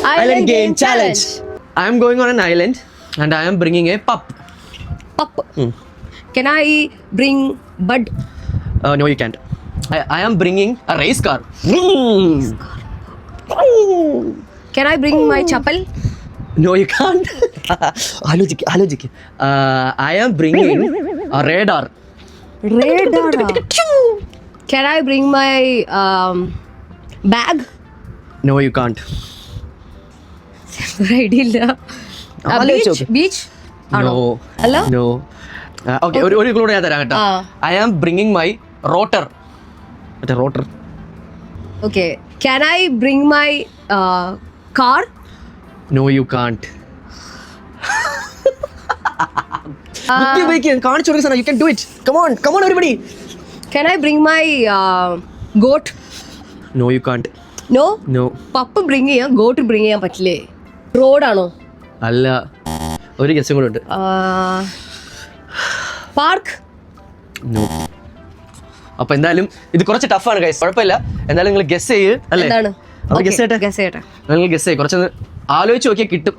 Island game challenge. I am going on an island and I am bringing a pup. Pup. Can I bring Bud? No, you can't. I am bringing a race car. Can I bring my chappal? No, you can't. ആലോചിക്ക്. I am bringing a radar. Radar. Can I bring my bag? No, you can't. Idea. Beach? No. Hello? No. Okay, ഒരു clue ഞാൻ തരാം കേട്ടോ. I am bringing my rotor. മറ്റേ rotor. Okay. Can I bring my car? No, you can't. കാണിച്ചു കൊടുക്കുന്ന സാധനം. You can do it. Come on, everybody. Can I bring my goat? No, you can't. No? No. Pup bring ചെയ്യാം, goat bring ചെയ്യാൻ പറ്റില്ലേ? റോഡാണോ? അല്ല, ഒരു ഗസ്സും കൂടെ ഉണ്ട്. പാർക്ക്? No. അപ്പൊ എന്തായാലും ഇത് കുറച്ച് ടഫാണ് ഗൈസ്, കുഴപ്പമില്ല. എന്തായാലും നിങ്ങൾ ഗസ് ചെയ്യ് അല്ലേ? എന്താണ്? ഗസ് ചെയ്യട്ടെ. ഗസ് ചെയ്യട്ടെ. നിങ്ങൾ ഗസ് ചെയ്യ്, കുറച്ചൊന്ന് ആലോചിച്ച് നോക്കിയാൽ കിട്ടും.